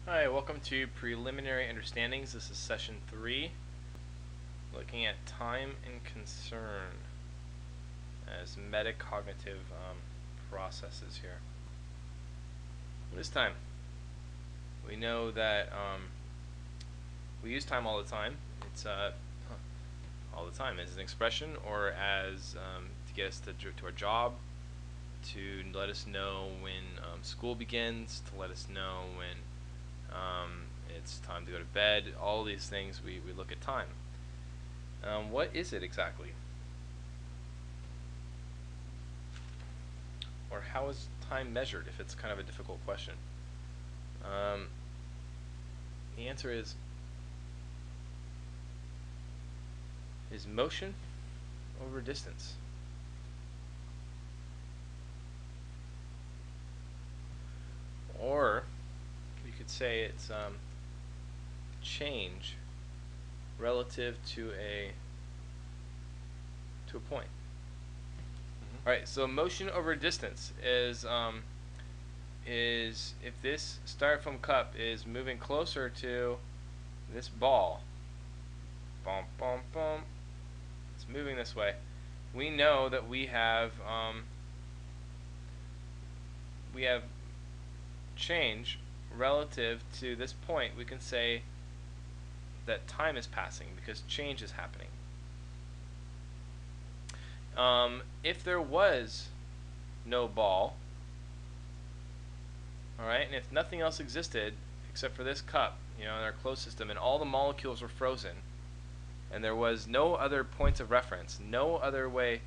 Hi, welcome to Preliminary Understandings. This is session 3, looking at time and concern as metacognitive processes here. What is time? We know that we use time all the time. It's all the time as an expression or as to get us to our job, to let us know when school begins, to let us know when it's time to go to bed. All these things we look at time. What is it exactly? Or how is time measured if it's kind of a difficult question? The answer is motion over distance. Or you could say it's change relative to a point. Alright, so motion over distance is if this styrofoam cup is moving closer to this ball, boom, boom, boom, it's moving this way, we know that we have change relative to this point. We can say that time is passing because change is happening. If there was no ball, alright, and if nothing else existed except for this cup, in our closed system, and all the molecules were frozen, and there was no other points of reference, no other way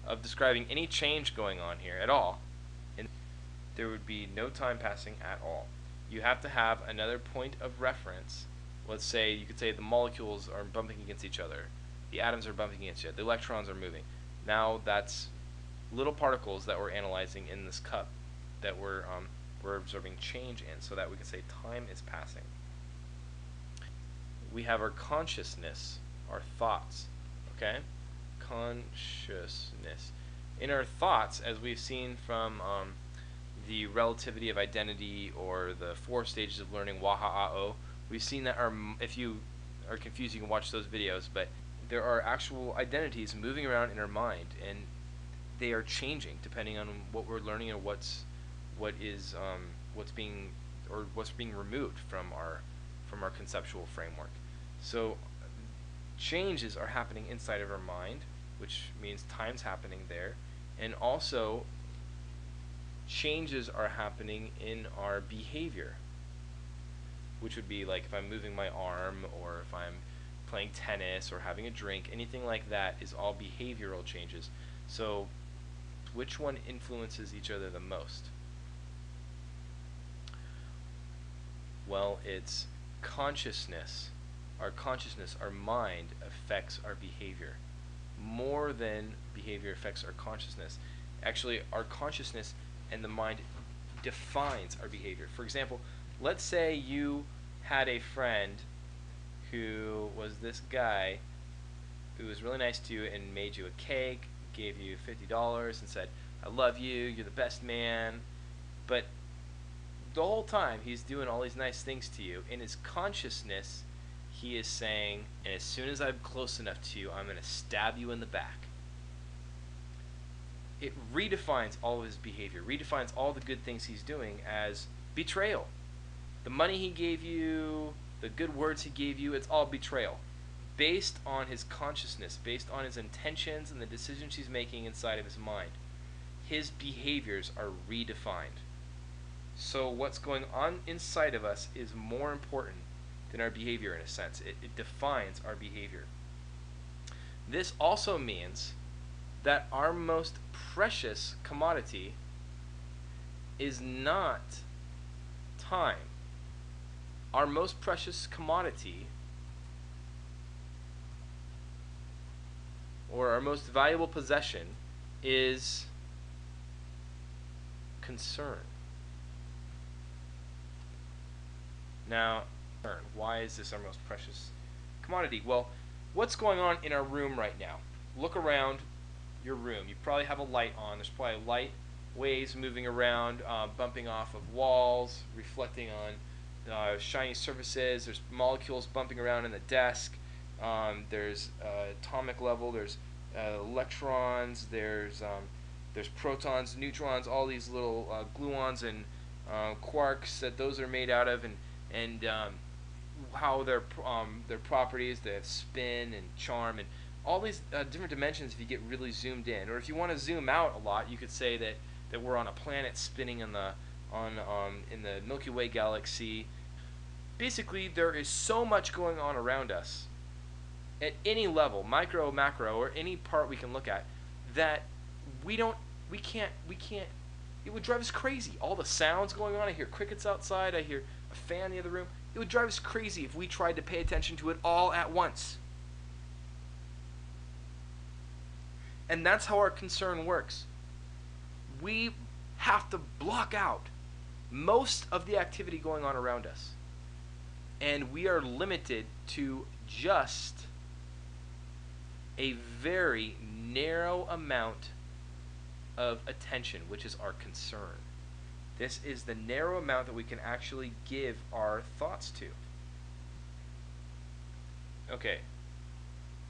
of describing any change going on here at all, and there would be no time passing at all. You have to have another point of reference. Let's say, you could say the molecules are bumping against each other, the atoms are bumping against each other, the electrons are moving. Now that's little particles that we're analyzing in this cup that we're observing change in, so that we can say time is passing. We have our consciousness, our thoughts, okay? Consciousness. In our thoughts, as we've seen from the relativity of identity or the 4 stages of learning, Waha-A-O, we've seen that if you are confused, you can watch those videos, but there are actual identities moving around in our mind, and they are changing depending on what we're learning and what's being removed from our conceptual framework. So changes are happening inside of our mind, which means time's happening there, and also changes are happening in our behavior, which would be like if I'm moving my arm, or if I'm playing tennis or having a drink, anything like that is all behavioral changes. So which one influences each other the most? Well, it's consciousness. Our consciousness, our mind, affects our behavior more than behavior affects our consciousness. Actually, our consciousness and the mind defines our behavior. For example, let's say you had a friend who was this guy who was really nice to you and made you a cake, gave you $50 and said, "I love you, you're the best man." But the whole time he's doing all these nice things to you, in his consciousness he is saying, "And as soon as I'm close enough to you, I'm going to stab you in the back." It redefines all of his behavior, redefines all the good things he's doing as betrayal. The money he gave you, the good words he gave you, it's all betrayal. Based on his consciousness, based on his intentions and the decisions he's making inside of his mind, his behaviors are redefined. So what's going on inside of us is more important than our behavior in a sense. It defines our behavior. This also means that our most precious commodity is not time. Our most precious commodity, or our most valuable possession, is concern. Now, why is this our most precious commodity? Well, what's going on in our room right now? Look around your room. You probably have a light on. There's probably light waves moving around, bumping off of walls, reflecting on shiny surfaces. There's molecules bumping around in the desk. There's atomic level. There's electrons. There's protons, neutrons, all these little gluons and quarks that those are made out of, and how their properties. They have spin and charm and all these different dimensions. If you get really zoomed in, or if you want to zoom out a lot, you could say that we're on a planet spinning in the Milky Way galaxy. Basically, there is so much going on around us at any level, micro, macro, or any part we can look at, that we can't. It would drive us crazy. All the sounds going on. I hear crickets outside. I hear a fan in the other room. It would drive us crazy if we tried to pay attention to it all at once. And that's how our concern works. We have to block out most of the activity going on around us. And we are limited to just a very narrow amount of attention, which is our concern. This is the narrow amount that we can actually give our thoughts to. Okay.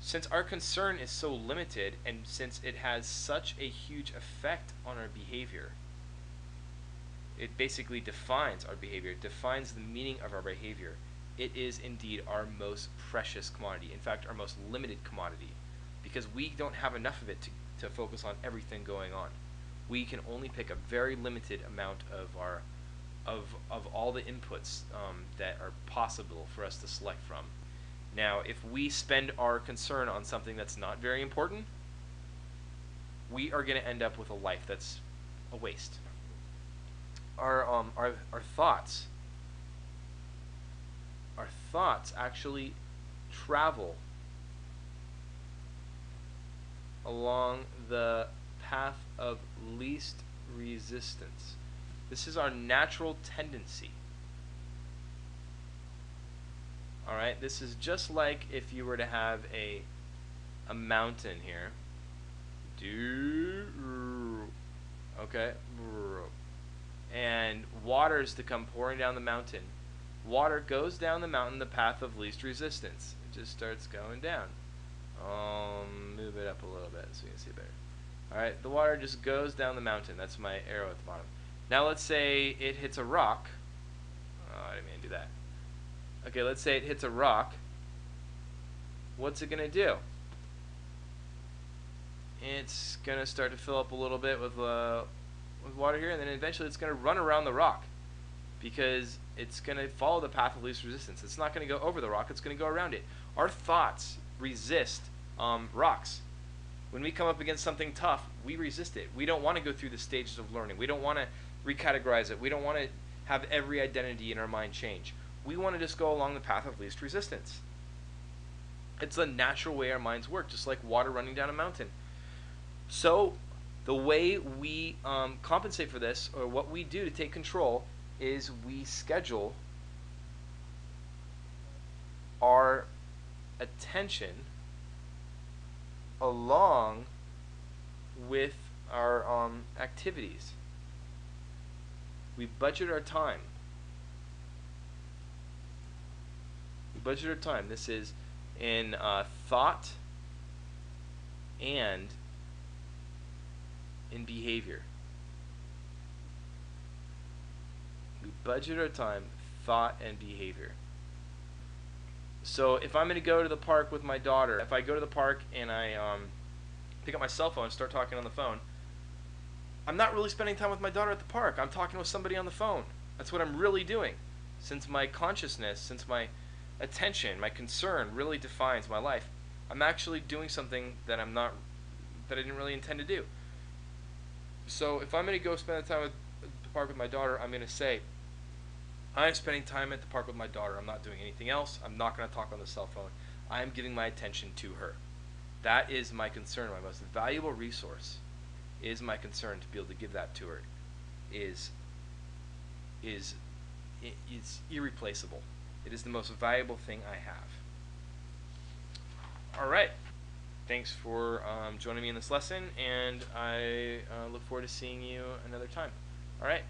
Since our concern is so limited, and since it has such a huge effect on our behavior, it basically defines our behavior, it defines the meaning of our behavior. It is indeed our most precious commodity. In fact, our most limited commodity, because we don't have enough of it to focus on everything going on. We can only pick a very limited amount of all the inputs that are possible for us to select from. Now, if we spend our concern on something that's not very important, we are going to end up with a life that's a waste. Our thoughts actually travel along the path of least resistance. This is our natural tendency. Alright, this is just like if you were to have a mountain here. Okay. And water is to come pouring down the mountain. Water goes down the mountain the path of least resistance. It just starts going down. Move it up a little bit so you can see it better. Alright, the water just goes down the mountain. That's my arrow at the bottom. Now let's say it hits a rock. Oh, I didn't mean to do that. Okay, let's say it hits a rock. What's it going to do? It's going to start to fill up a little bit with water here, and then eventually it's going to run around the rock, because it's going to follow the path of least resistance. It's not going to go over the rock, it's going to go around it. Our thoughts resist rocks. When we come up against something tough, we resist it. We don't want to go through the stages of learning. We don't want to recategorize it. We don't want to have every identity in our mind change. We want to just go along the path of least resistance. It's the natural way our minds work, just like water running down a mountain. So the way we compensate for this, or what we do to take control, is we schedule our attention along with our activities. We budget our time. Budget our time. This is in thought and in behavior. We budget our time, thought, and behavior. So if I'm going to go to the park with my daughter, if I go to the park and I pick up my cell phone and start talking on the phone, I'm not really spending time with my daughter at the park. I'm talking with somebody on the phone. That's what I'm really doing. Since my consciousness, since my attention, my concern really defines my life, I'm actually doing something that I didn't really intend to do. So if I'm going to go spend the time at the park with my daughter, I'm going to say, I'm spending time at the park with my daughter. I'm not doing anything else. I'm not going to talk on the cell phone. I am giving my attention to her. That is my concern. My most valuable resource is my concern. To be able to give that to her is irreplaceable. It is the most valuable thing I have. All right. Thanks for joining me in this lesson, and I look forward to seeing you another time. All right.